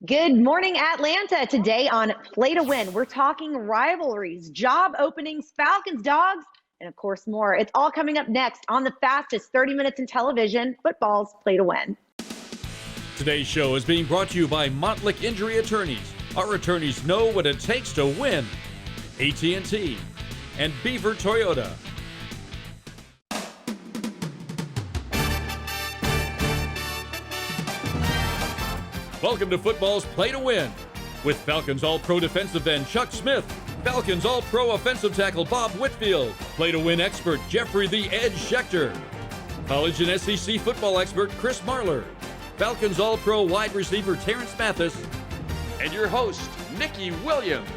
Good morning, Atlanta. Today on Play to Win, we're talking rivalries, job openings, Falcons, Dogs, and of course more. It's all coming up next on the fastest 30 minutes in television, football's Play to Win. Today's show is being brought to you by Montlick Injury Attorneys. Our attorneys know what it takes to win. AT&T and Beaver Toyota. Welcome to football's Play to Win with Falcons All-Pro defensive end Chuck Smith, Falcons All-Pro offensive tackle Bob Whitfield, Play to Win expert Jeffrey the Edge Schechter, college and SEC football expert Chris Marler, Falcons All-Pro wide receiver Terrence Mathis, and your host, Nikki Williams.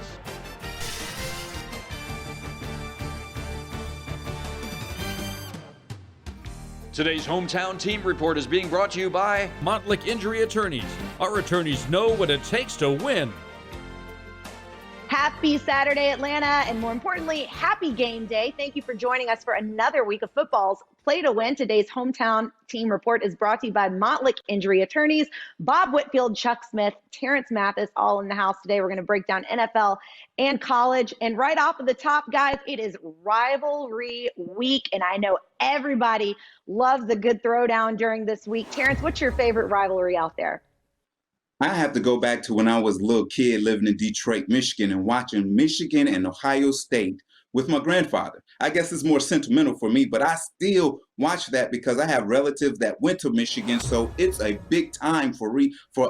Today's hometown team report is being brought to you by Montlick Injury Attorneys. Our attorneys know what it takes to win. Happy Saturday, Atlanta, and more importantly, happy game day. Thank you for joining us for another week of football's Play to Win. Today's hometown team report is brought to you by Montlick Injury Attorneys, Bob Whitfield, Chuck Smith, Terrence Mathis, all in the house today. We're going to break down NFL and college. And right off of the top, guys, it is rivalry week, and I know everybody loves a good throwdown during this week. Terrence, what's your favorite rivalry out there? I have to go back to when I was a little kid living in Detroit, Michigan, and watching Michigan and Ohio State with my grandfather. I guess it's more sentimental for me, but I still watch that because I have relatives that went to Michigan, so it's a big time for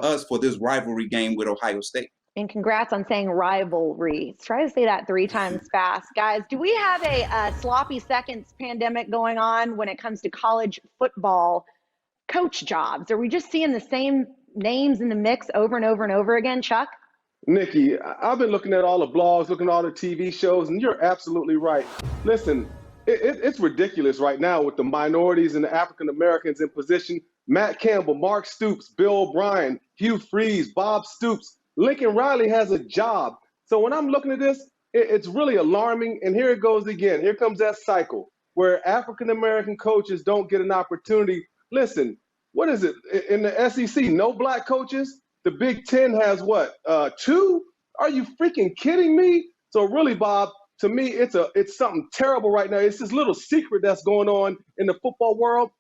us for this rivalry game with Ohio State. And congrats on saying rivalry. Try to say that 3 times fast. Guys, do we have a sloppy seconds pandemic going on when it comes to college football coach jobs? Are we just seeing the same names in the mix over and over and over again, Chuck? Nikki, I've been looking at all the blogs, looking at all the TV shows, and you're absolutely right. Listen, it's ridiculous right now with the minorities and the African Americans in position. Matt Campbell, Mark Stoops, Bill O'Brien, Hugh Freeze, Bob Stoops, Lincoln Riley has a job. So when I'm looking at this, it's really alarming. And here it goes again. Here comes that cycle where African American coaches don't get an opportunity. Listen, what is it in the SEC? No black coaches. The Big Ten has what? 2? Are you freaking kidding me? So really, Bob, to me, it's something terrible right now. It's this little secret that's going on in the football world.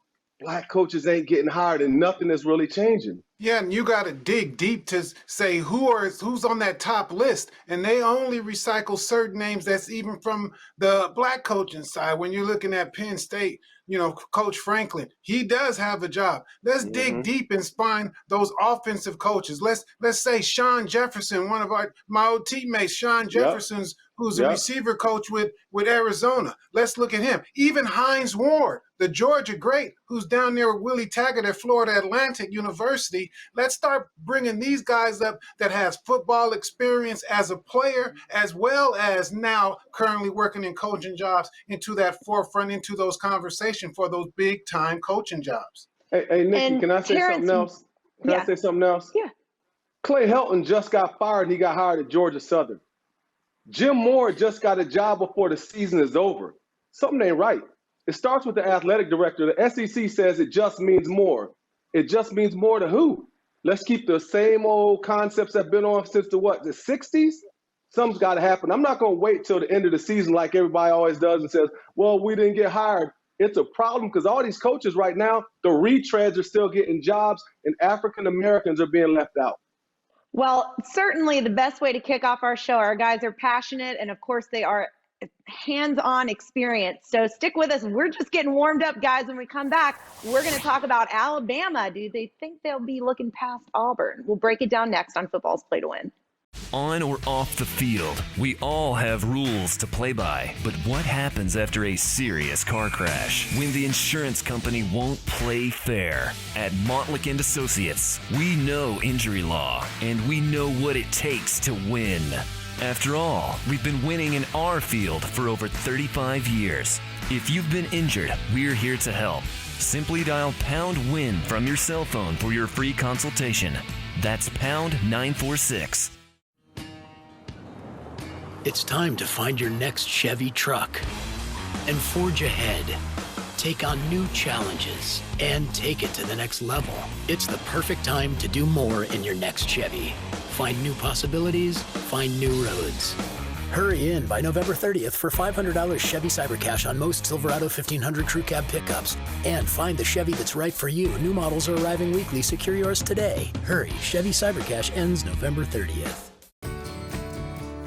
Black coaches ain't getting hired, and nothing is really changing. Yeah, and you got to dig deep to say who's on that top list, and they only recycle certain names that's even from the black coaching side. When you're looking at Penn State, Coach Franklin, he does have a job. Let's dig deep and find those offensive coaches. Let's say Sean Jefferson, one of my old teammates, Sean Jefferson's, who's a receiver coach with Arizona. Let's look at him. Even Hines Ward, the Georgia great, who's down there with Willie Taggart at Florida Atlantic University. Let's start bringing these guys up that has football experience as a player, as well as now currently working in coaching jobs, into that forefront, into those conversations for those big-time coaching jobs. Hey, Nikki, can I say something else? Can I say something else? Yeah. Clay Helton just got fired and he got hired at Georgia Southern. Jim Moore just got a job before the season is over. Something ain't right. It starts with the athletic director. The SEC says it just means more. It just means more to who? Let's keep the same old concepts that have been on since the 60s? Something's got to happen. I'm not going to wait till the end of the season like everybody always does and says, well, we didn't get hired. It's a problem because all these coaches right now, the retreads are still getting jobs and African Americans are being left out. Well, certainly the best way to kick off our show, our guys are passionate, and of course they are hands-on experience. So stick with us. We're just getting warmed up, guys. When we come back, we're going to talk about Alabama. Do they think they'll be looking past Auburn? We'll break it down next on Football's Play to Win. On or off the field, we all have rules to play by. But what happens after a serious car crash? When the insurance company won't play fair? At Montlick & Associates, we know injury law, and we know what it takes to win. After all, we've been winning in our field for over 35 years. If you've been injured, we're here to help. Simply dial #WIN from your cell phone for your free consultation. That's #946. It's time to find your next Chevy truck and forge ahead. take on new challenges, and take it to the next level. It's the perfect time to do more in your next Chevy. Find new possibilities, find new roads. Hurry in by November 30th for $500 Chevy Cybercash on most Silverado 1500 Crew Cab pickups. And find the Chevy that's right for you. New models are arriving weekly. Secure yours today. Hurry, Chevy Cybercash ends November 30th.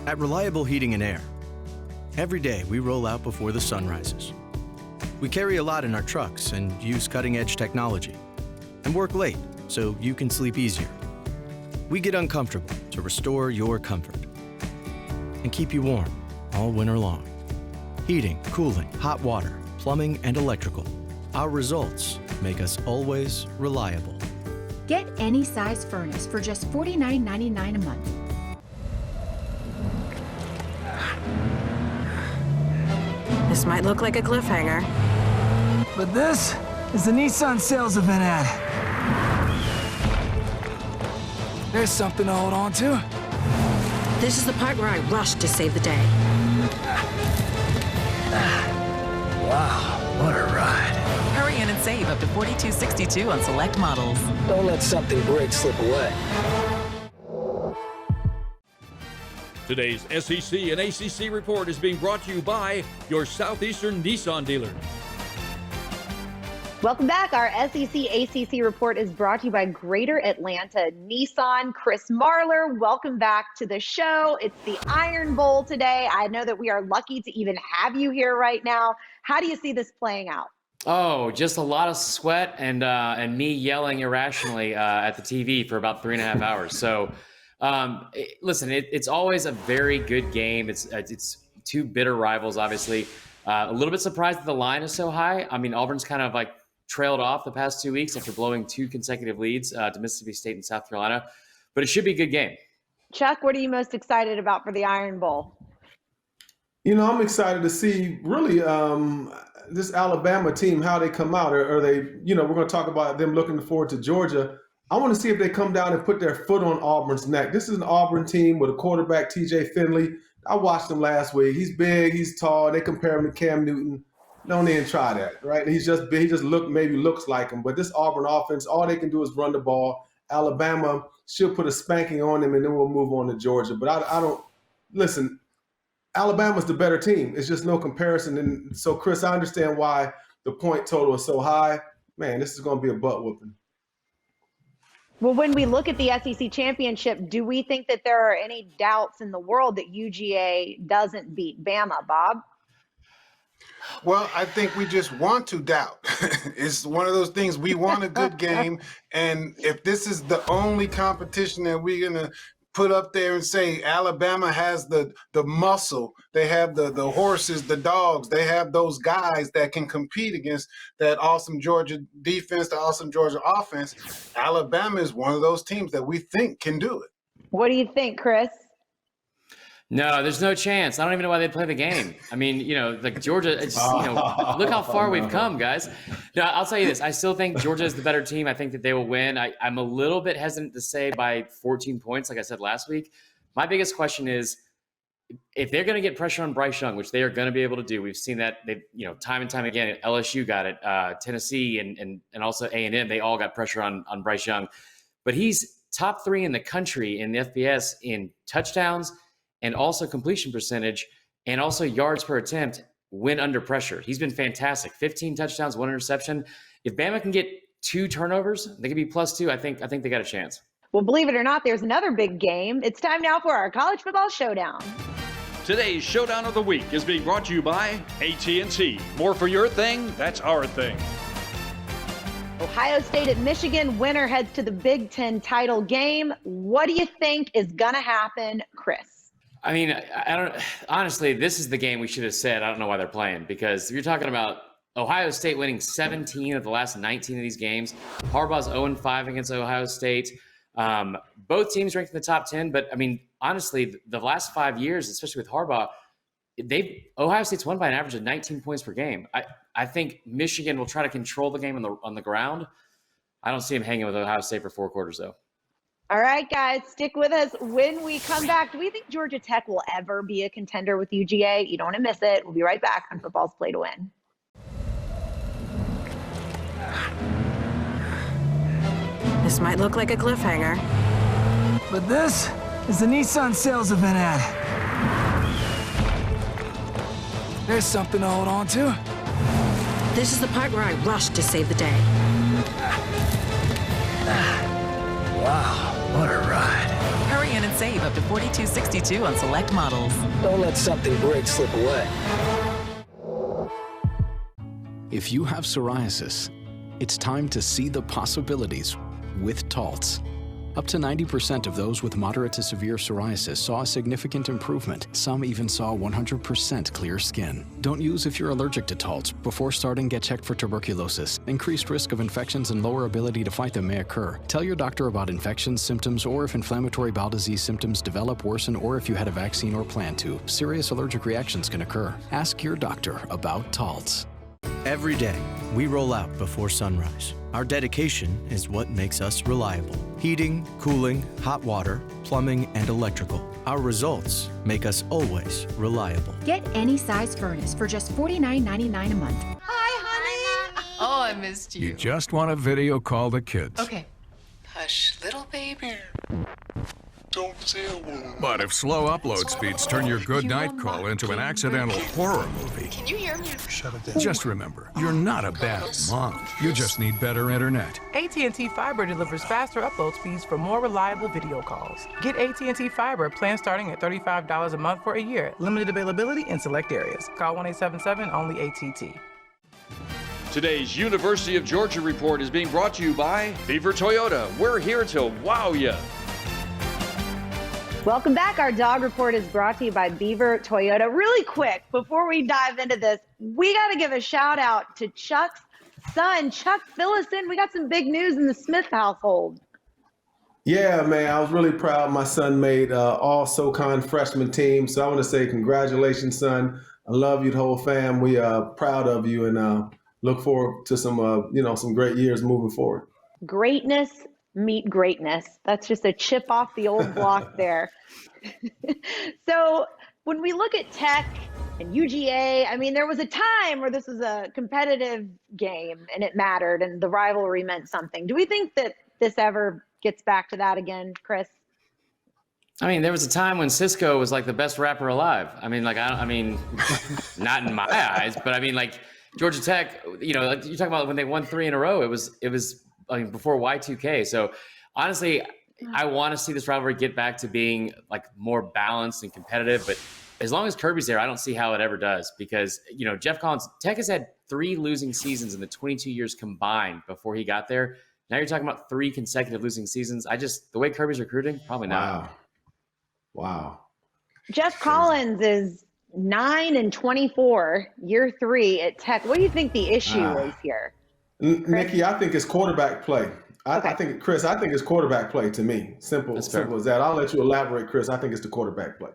At Reliable Heating and Air, every day we roll out before the sun rises. We carry a lot in our trucks and use cutting-edge technology and work late so you can sleep easier. We get uncomfortable to restore your comfort and keep you warm all winter long. Heating, cooling, hot water, plumbing, and electrical. Our results make us always reliable. Get any size furnace for just $49.99 a month. This might look like a cliffhanger. But this is the Nissan sales event ad. There's something to hold on to. This is the part where I rush to save the day. Wow, what a ride. Hurry in and save up to $42.62 on select models. Don't let something great slip away. Today's SEC and ACC report is being brought to you by your Southeastern Nissan dealer. Welcome back. Our SEC ACC report is brought to you by Greater Atlanta Nissan. Chris Marlar, welcome back to the show. It's the Iron Bowl today. I know that we are lucky to even have you here right now. How do you see this playing out? Oh, just a lot of sweat and me yelling irrationally at the TV for about 3.5 hours. So, listen, it's always a very good game. It's two bitter rivals, obviously. A little bit surprised that the line is so high. I mean, Auburn's kind of like trailed off the past 2 weeks after blowing 2 consecutive leads to Mississippi State and South Carolina. But it should be a good game. Chuck, what are you most excited about for the Iron Bowl? You know, I'm excited to see really this Alabama team, how they come out. Are they, you know, we're going to talk about them looking forward to Georgia. I want to see if they come down and put their foot on Auburn's neck. This is an Auburn team with a quarterback, TJ Finley. I watched him last week. He's big, he's tall. They compare him to Cam Newton. Don't even try that, right? He's just big. He just looks like him. But this Auburn offense, all they can do is run the ball. Alabama should put a spanking on them, and then we'll move on to Georgia. But I don't listen. Alabama's the better team. It's just no comparison. And so, Chris, I understand why the point total is so high. Man, this is going to be a butt whooping. Well, when we look at the SEC championship, do we think that there are any doubts in the world that UGA doesn't beat Bama, Bob? Well, I think we just want to doubt. It's one of those things. We want a good game. And if this is the only competition that we're going to put up there and say Alabama has the muscle, they have the horses, the dogs, they have those guys that can compete against that awesome Georgia defense, the awesome Georgia offense, Alabama is one of those teams that we think can do it. What do you think, Chris? No, there's no chance. I don't even know why they play the game. I mean, you know, like Georgia, it's, you know, look how far we've come, guys. No, I'll tell you this. I still think Georgia is the better team. I think that they will win. I'm a little bit hesitant to say by 14 points, like I said last week. My biggest question is, if they're going to get pressure on Bryce Young, which they are going to be able to do, we've seen that, they, you know, time and time again. LSU got it, Tennessee and also A&M, they all got pressure on Bryce Young. But he's top 3 in the country in the FBS in touchdowns and also completion percentage, and also yards per attempt when under pressure. He's been fantastic. 15 touchdowns, 1 interception. If Bama can get 2 turnovers, they could be +2. I think they got a chance. Well, believe it or not, there's another big game. It's time now for our college football showdown. Today's Showdown of the Week is being brought to you by AT&T. More for your thing, that's our thing. Ohio State at Michigan. Winner heads to the Big Ten title game. What do you think is going to happen, Chris? I mean, I don't honestly, this is the game we should have said. I don't know why they're playing, because you're talking about Ohio State winning 17 of the last 19 of these games. Harbaugh's 0-5 against Ohio State. Both teams ranked in the top 10, but I mean, honestly, the last 5 years, especially with Harbaugh, Ohio State's won by an average of 19 points per game. I think Michigan will try to control the game on the ground. I don't see him hanging with Ohio State for 4 quarters, though. All right, guys, stick with us. When we come back, do we think Georgia Tech will ever be a contender with UGA? You don't want to miss it. We'll be right back on Football's Play to Win. This might look like a cliffhanger. But this is the Nissan sales event ad. There's something to hold on to. This is the part where I rush to save the day. Wow, what a ride. Hurry in and save up to $42.62 on select models. Don't let something great slip away. If you have psoriasis, it's time to see the possibilities with Taltz. Up to 90% of those with moderate to severe psoriasis saw a significant improvement. Some even saw 100% clear skin. Don't use if you're allergic to Taltz. Before starting, get checked for tuberculosis. Increased risk of infections and lower ability to fight them may occur. Tell your doctor about infections, symptoms, or if inflammatory bowel disease symptoms develop, worsen, or if you had a vaccine or plan to. Serious allergic reactions can occur. Ask your doctor about Taltz. Every day, we roll out before sunrise. Our dedication is what makes us reliable. Heating, cooling, hot water, plumbing, and electrical. Our results make us always reliable. Get any size furnace for just $49.99 a month. Hi, honey. Oh, I missed you. You just want to video call the kids. Okay. Hush, little baby. Don't say a word. But if slow upload speeds turn your good night call into an accidental horror movie, Can you hear me? shut it down. Just remember, you're not a bad mom. You just need better internet. AT&T Fiber delivers faster upload speeds for more reliable video calls. Get AT&T Fiber, plan starting at $35 a month for a year. Limited availability in select areas. Call 1-877 only ATT. Today's University of Georgia report is being brought to you by Beaver Toyota. We're here to wow ya. Welcome back. Our dog report is brought to you by Beaver Toyota. Really quick, before we dive into this, we got to give a shout out to Chuck's son. Chuck, fill us in. We got some big news in the Smith household. Yeah, man, I was really proud. My son made all SoCon freshman team. So I want to say congratulations, son. I love you, the whole fam. We are proud of you and look forward to some great years moving forward. Greatness meet greatness. That's just a chip off the old block there. So when we look at Tech and UGA, I mean, there was a time where this was a competitive game and it mattered and the rivalry meant something. Do we think that this ever gets back to that again, Chris? I mean, there was a time when Cisco was like the best rapper alive. I mean, not in my eyes, but I mean, like Georgia Tech, you know, like you're talking about when they won 3 in a row, it was before Y2K. So honestly, I want to see this rivalry get back to being like more balanced and competitive. But as long as Kirby's there, I don't see how it ever does because, you know, Jeff Collins, Tech has had 3 losing seasons in the 22 years combined before he got there. Now you're talking about 3 consecutive losing seasons. The way Kirby's recruiting, probably not. Wow. Jeff Collins is 9-24, year 3 at Tech. What do you think the issue is here? Nikki, I think it's quarterback play. I think it's quarterback play to me. Simple as that. I'll let you elaborate, Chris. I think it's the quarterback play.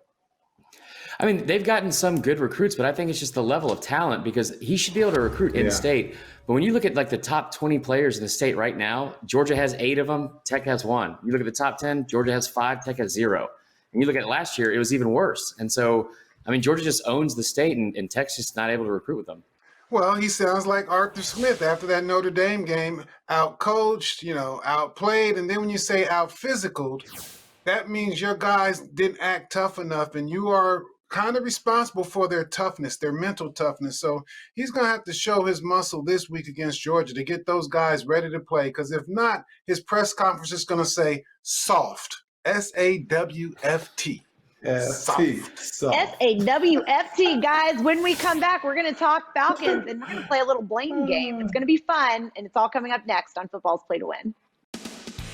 I mean, they've gotten some good recruits, but I think it's just the level of talent because he should be able to recruit in state. But when you look at like the top 20 players in the state right now, Georgia has 8 of them, Tech has 1. You look at the top 10, Georgia has 5, Tech has 0. And you look at last year, it was even worse. And so, I mean, Georgia just owns the state and Tech's just not able to recruit with them. Well, he sounds like Arthur Smith after that Notre Dame game, out-coached, outplayed. And then when you say out-physicaled, that means your guys didn't act tough enough, and you are kind of responsible for their toughness, their mental toughness. So he's going to have to show his muscle this week against Georgia to get those guys ready to play, because if not, his press conference is going to say soft, S-A-W-F-T. S-A-W-F-T, guys. When we come back, we're going to talk Falcons and we're going to play a little blame game. It's going to be fun, and it's all coming up next on Football's Play to Win.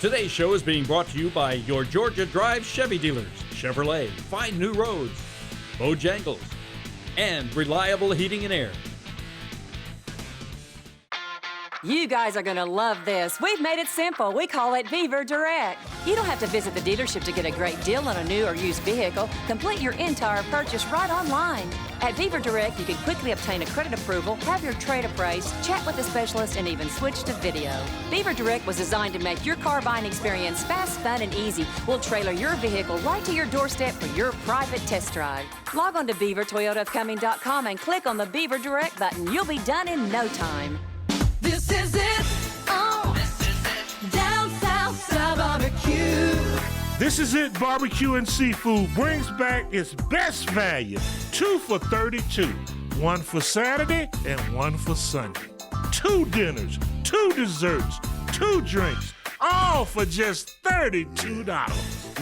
Today's show is being brought to you by your Georgia Drive Chevy dealers, Chevrolet, Find New Roads, Bojangles, and Reliable Heating and Air. You guys are going to love this. We've made it simple. We call it Beaver Direct. You don't have to visit the dealership to get a great deal on a new or used vehicle. Complete your entire purchase right online. At Beaver Direct, you can quickly obtain a credit approval, have your trade appraised, chat with a specialist, and even switch to video. Beaver Direct was designed to make your car buying experience fast, fun, and easy. We'll trailer your vehicle right to your doorstep for your private test drive. Log on to BeaverToyotaofCumming.com and click on the Beaver Direct button. You'll be done in no time. This is it. This Is It Barbecue and Seafood brings back its best value, 2 for $32, 1 for Saturday and 1 for Sunday. 2 dinners, 2 desserts, 2 drinks, all for just $32.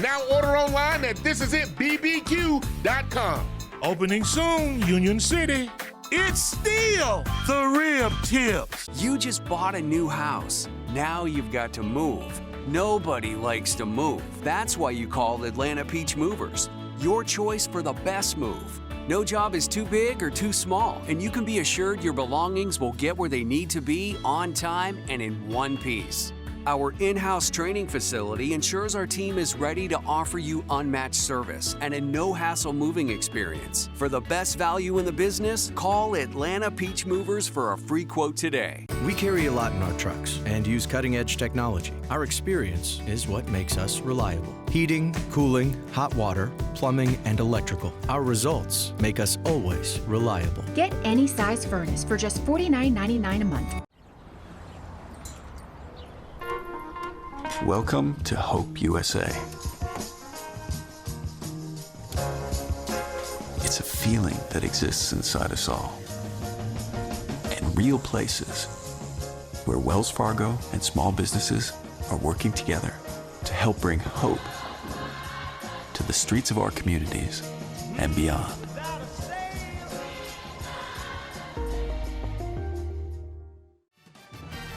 Now order online at thisisitbbq.com. Opening soon, Union City. It's still the rib tips. You just bought a new house. Now you've got to move. Nobody likes to move. That's why you call Atlanta Peach Movers. Your choice for the best move. No job is too big or too small, and you can be assured your belongings will get where they need to be on time and in one piece. Our in-house training facility ensures our team is ready to offer you unmatched service and a no-hassle moving experience. For the best value in the business, call Atlanta Peach Movers for a free quote today. We carry a lot in our trucks and use cutting-edge technology. Our experience is what makes us reliable. Heating, cooling, hot water, plumbing, and electrical. Our results make us always reliable. Get any size furnace for just $49.99 a month. Welcome to Hope USA. It's a feeling that exists inside us all. And real places where Wells Fargo and small businesses are working together to help bring hope to the streets of our communities and beyond.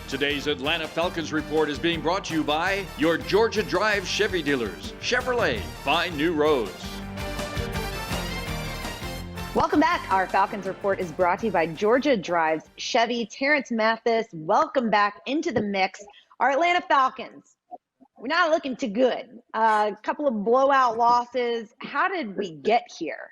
Today's Atlanta Falcons report is being brought to you by your Georgia Drive Chevy dealers. Chevrolet, find new roads. Welcome back. Our Falcons report is brought to you by Georgia Drives Chevy. Terrence Mathis, welcome back into the mix. Our Atlanta Falcons, we're not looking too good. A couple of blowout losses. How did we get here?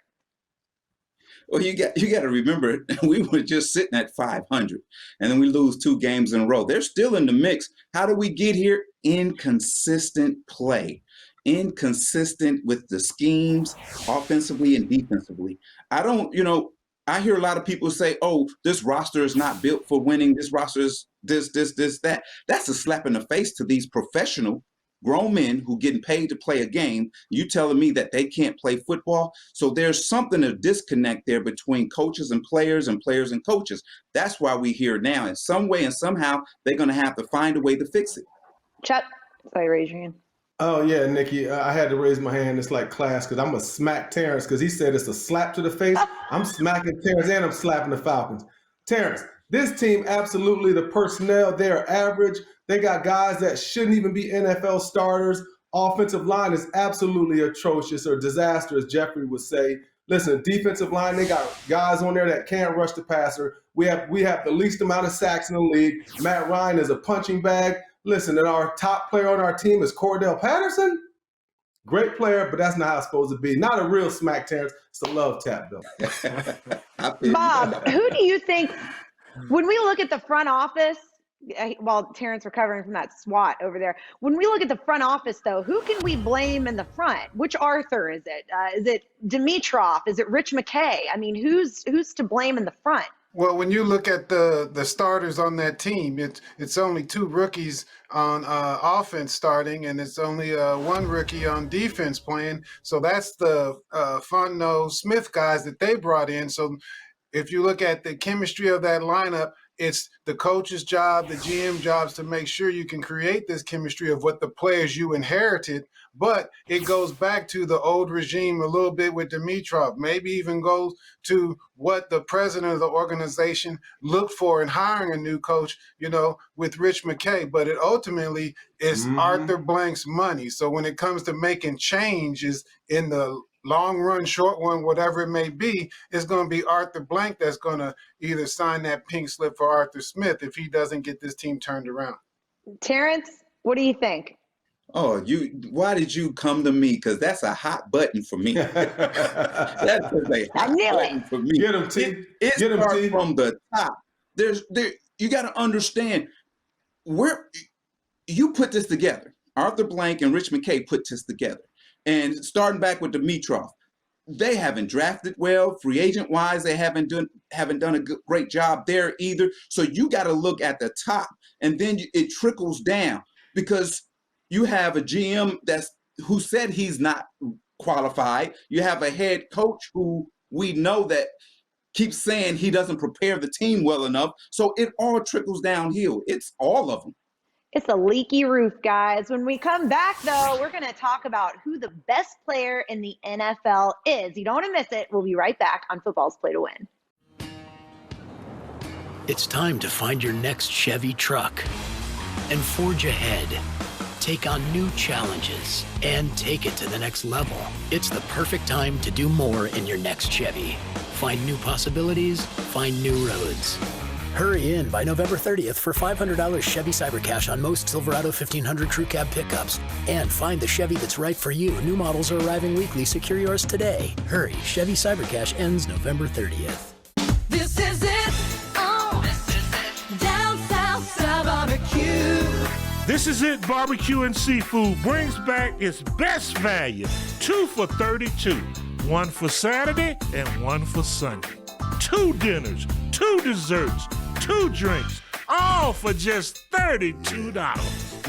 Well, you got to remember, we were just sitting at 500, and then we lose 2 games in a row. They're still in the mix. How do we get here? Inconsistent play. Inconsistent with the schemes, offensively and defensively. I hear a lot of people say, oh, this roster is not built for winning. This roster is this, that. That's a slap in the face to these professional grown men who getting paid to play a game. You telling me that they can't play football? So there's something of disconnect there between coaches and players and coaches. That's why we're here now. In some way and somehow, they're going to have to find a way to fix it. Chuck, sorry, raise your hand. Oh, yeah, Nikki, I had to raise my hand. It's like class because I'm going to smack Terrence because he said it's a slap to the face. I'm smacking Terrence and I'm slapping the Falcons. Terrence, this team, absolutely, the personnel, they're average. They got guys that shouldn't even be NFL starters. Offensive line is absolutely atrocious or disaster, as Jeffrey would say. Listen, defensive line, they got guys on there that can't rush the passer. We have the least amount of sacks in the league. Matt Ryan is a punching bag. Listen, and our top player on our team is Cordell Patterson. Great player, but that's not how it's supposed to be. Not a real smack, Terrence. It's a love tap, though. Bob, who do you think, when we look at the front office, while Terrence recovering from that SWAT over there, when we look at the front office, though, who can we blame in the front? Which Arthur is it? Is it Dimitroff? Is it Rich McKay? I mean, who's to blame in the front? Well, when you look at the starters on that team, it's only 2 rookies on offense starting, and it's only 1 rookie on defense playing. So that's the Fontenot Smith guys that they brought in. So if you look at the chemistry of that lineup, it's the coach's job, the GM jobs to make sure you can create this chemistry of what the players you inherited. But it goes back to the old regime a little bit with Dimitrov, maybe even goes to what the president of the organization looked for in hiring a new coach, with Rich McKay. But it ultimately is Arthur Blank's money. So when it comes to making changes in the long run, short one, whatever it may be, it's going to be Arthur Blank that's going to either sign that pink slip for Arthur Smith if he doesn't get this team turned around. Terrence, what do you think? Oh, why did you come to me? Because that's a hot button for me. That's a hot button for me. Get him, T. It starts from the top. You got to understand where you put this together. Arthur Blank and Rich McKay put this together. And starting back with Dimitrov, they haven't drafted well. Free agent wise, they haven't done a great job there either. So you got to look at the top, and then it trickles down because you have a GM who said he's not qualified. You have a head coach who we know that keeps saying he doesn't prepare the team well enough. So it all trickles downhill. It's all of them. It's a leaky roof, guys. When we come back, though, we're going to talk about who the best player in the NFL is. You don't want to miss it. We'll be right back on Football's Play to Win. It's time to find your next Chevy truck and forge ahead. Take on new challenges and take it to the next level. It's the perfect time to do more in your next Chevy. Find new possibilities, find new roads. Hurry in by November 30th for $500 Chevy Cybercash on most Silverado 1500 Crew Cab pickups. And find the Chevy that's right for you. New models are arriving weekly. Secure yours today. Hurry, Chevy Cybercash ends November 30th. This is it. Oh, this is it. Down South Style Barbecue. This is it. Barbecue and Seafood brings back its best value. 2 for $32. 1 for Saturday and 1 for Sunday. 2 dinners, 2 desserts, 2 drinks, all for just $32.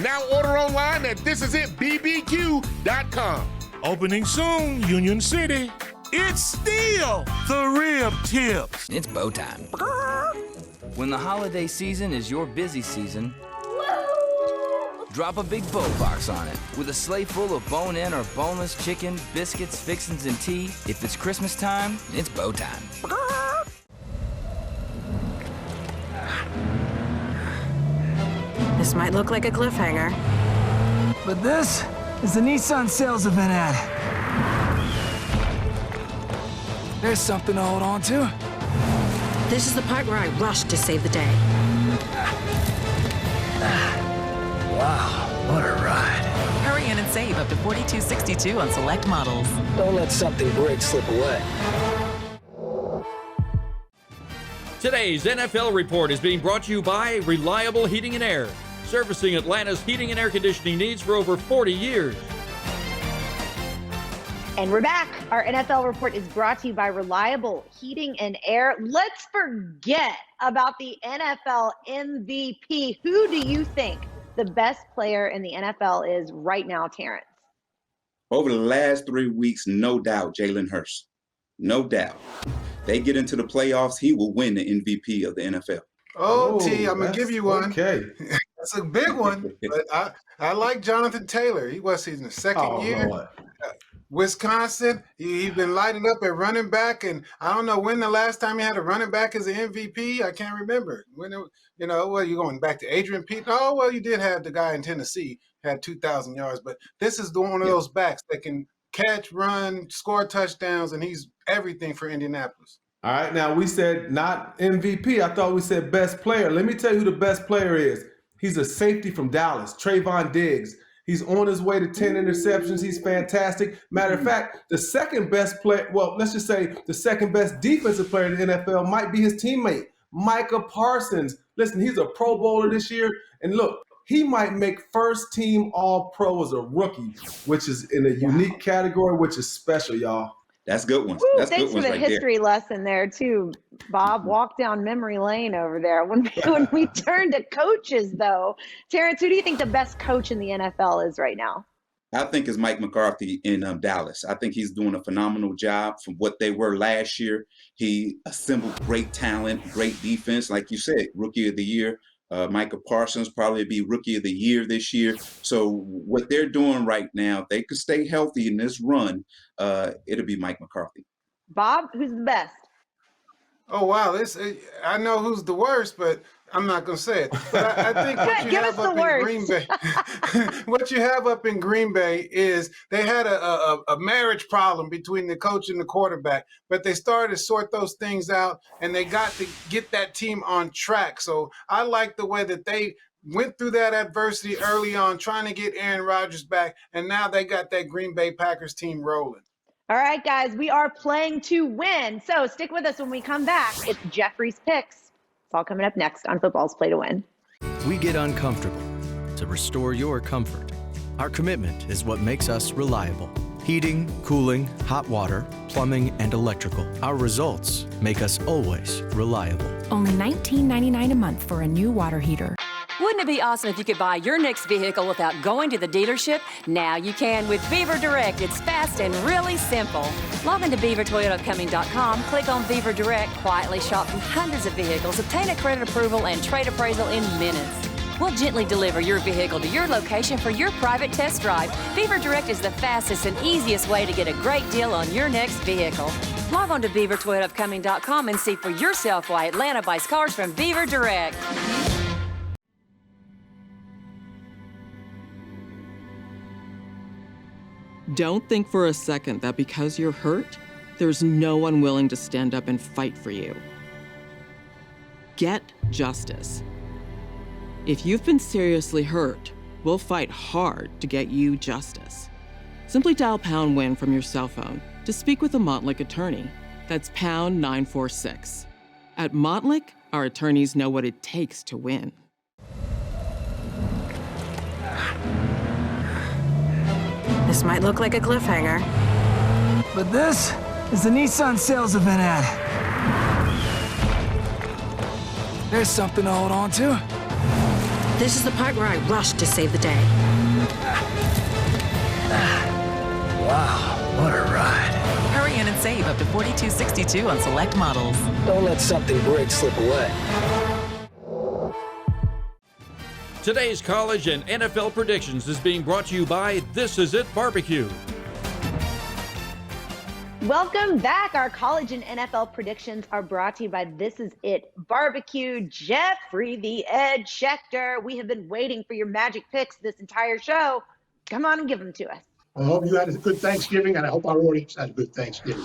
Now order online at thisisitbbq.com. Opening soon, Union City. It's still the rib tips. It's bow time. When the holiday season is your busy season, drop a big bow box on it with a sleigh full of bone-in or boneless chicken, biscuits, fixins, and tea. If it's Christmas time, it's bow time. This might look like a cliffhanger. But this is the Nissan sales event ad. There's something to hold on to. This is the part where I rush to save the day. Wow, what a ride. Hurry in and save up to $42.62 on select models. Don't let something break slip away. Today's NFL Report is being brought to you by Reliable Heating and Air, servicing Atlanta's heating and air conditioning needs for over 40 years. And we're back. Our NFL Report is brought to you by Reliable Heating and Air. Let's forget about the NFL MVP. Who do you think the best player in the NFL is right now, Terrence? Over the last 3 weeks, no doubt, Jalen Hurts. No doubt. They get into the playoffs, he will win the MVP of the NFL. Oh, T, I'm going to give you one. Okay. That's a big one. But I like Jonathan Taylor. He's in the second year. Lord. Wisconsin, he's been lighting up at running back, and I don't know when the last time he had a running back as an MVP. I can't remember. You going back to Adrian Peterson? Oh, well, you did have the guy in Tennessee, had 2,000 yards, but this is one of those backs that can catch, run, score touchdowns, and he's everything for Indianapolis. All right, now we said not MVP. I thought we said best player. Let me tell you who the best player is. He's a safety from Dallas, Trayvon Diggs. He's on his way to 10 interceptions. He's fantastic. Matter of fact, the second best player, well, let's just say the second best defensive player in the NFL might be his teammate, Micah Parsons. Listen, he's a Pro Bowler this year. And look, he might make first team All-Pro as a rookie, which is in a unique category, which is special, y'all. That's good ones. Woo, That's thanks good for the ones history lesson there too, Bob. Walk down memory lane over there. When we turn to coaches, though, Terrence, who do you think the best coach in the NFL is right now? I think it's Mike McCarthy in Dallas. I think he's doing a phenomenal job from what they were last year. He assembled great talent, great defense. Like you said, Rookie of the Year. Micah Parsons probably be Rookie of the Year this year. So what they're doing right now, if they could stay healthy in this run, it'll be Mike McCarthy. Bob, who's the best? Oh, wow. I know who's the worst, but I'm not going to say it. But I think what you have up in Green Bay, what you have up in Green Bay is they had a marriage problem between the coach and the quarterback, but they started to sort those things out, and they got to get that team on track. So I like the way that they went through that adversity early on, trying to get Aaron Rodgers back, and now they got that Green Bay Packers team rolling. All right, guys, we are playing to win. So stick with us when we come back. It's Jeffrey's Picks. It's all coming up next on Football's Play to Win. We get uncomfortable to restore your comfort. Our commitment is what makes us reliable. Heating, cooling, hot water, plumbing, and electrical. Our results make us always reliable. Only $19.99 a month for a new water heater. Wouldn't Wouldn't it be awesome if you could buy your next vehicle without going to the dealership? Now you can with Beaver Direct. It's fast and really simple. Log into BeaverToyotaUpcoming.com, click on Beaver Direct, quietly shop from hundreds of vehicles, obtain a credit approval and trade appraisal in minutes. We'll gently deliver your vehicle to your location for your private test drive. Beaver Direct is the fastest and easiest way to get a great deal on your next vehicle. Log on to BeaverToyotaUpcoming.com and see for yourself why Atlanta buys cars from Beaver Direct. Don't think for a second that because you're hurt, there's no one willing to stand up and fight for you. Get justice. If you've been seriously hurt, we'll fight hard to get you justice. Simply dial #WIN from your cell phone to speak with a Montlick attorney. That's #946. At Montlick, our attorneys know what it takes to win. This might look like a cliffhanger. But this is the Nissan sales event ad. There's something to hold on to. This is the part where I rush to save the day. Wow, what a ride. Hurry in and save up to $42.62 on select models. Don't let something great slip away. Today's college and NFL predictions is being brought to you by This Is It Barbecue. Welcome back. Our college and NFL predictions are brought to you by This Is It Barbecue. Jeffrey the Ed Schechter. We have been waiting for your magic picks this entire show. Come on and give them to us. I hope you had a good Thanksgiving, and I hope our audience had a good Thanksgiving.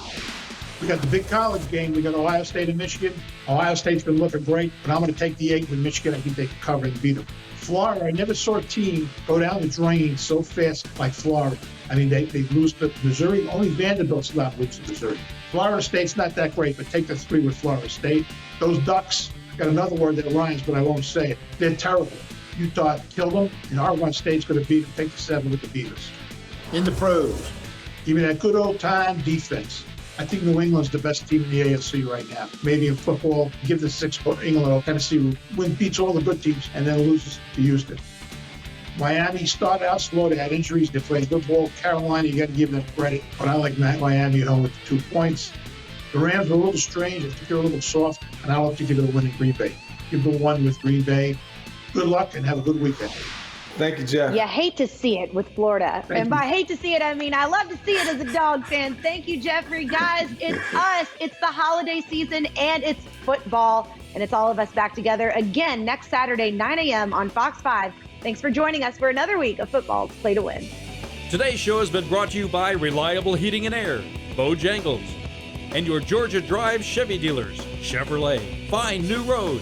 We got the big college game. We got Ohio State and Michigan. Ohio State's been looking great, but I'm going to take the 8 with Michigan. I think they can cover and beat them. Florida, I never saw a team go down the drain so fast like Florida. I mean, they lose to Missouri. Only Vanderbilt's not lose to Missouri. Florida State's not that great, but take the 3 with Florida State. Those Ducks, I got another word that rhymes, but I won't say it. They're terrible. Utah killed them, and Oregon State's going to beat them. Take the 7 with the Beavers. In the pros, give me that good old time defense. I think New England's the best team in the AFC right now. Maybe in football, give the 6 for England or Tennessee, beats all the good teams and then loses to Houston. Miami started out slow. They had injuries. They played good ball. Carolina, you got to give them credit. But I like Miami at home with the 2 points. The Rams are a little strange. I think they're a little soft, and I like to give it a win in Green Bay. Give them 1 with Green Bay. Good luck and have a good weekend. Thank you, Jeff. You hate to see it with Florida. And by hate to see it, I mean I love to see it as a dog fan. Thank you, Jeffrey. Guys, it's us. It's the holiday season, and it's football. And it's all of us back together again next Saturday, 9 a.m. on Fox 5. Thanks for joining us for another week of Football's Play to Win. Today's show has been brought to you by Reliable Heating and Air, Bojangles, and your Georgia Drive Chevy dealers, Chevrolet. Find new roads.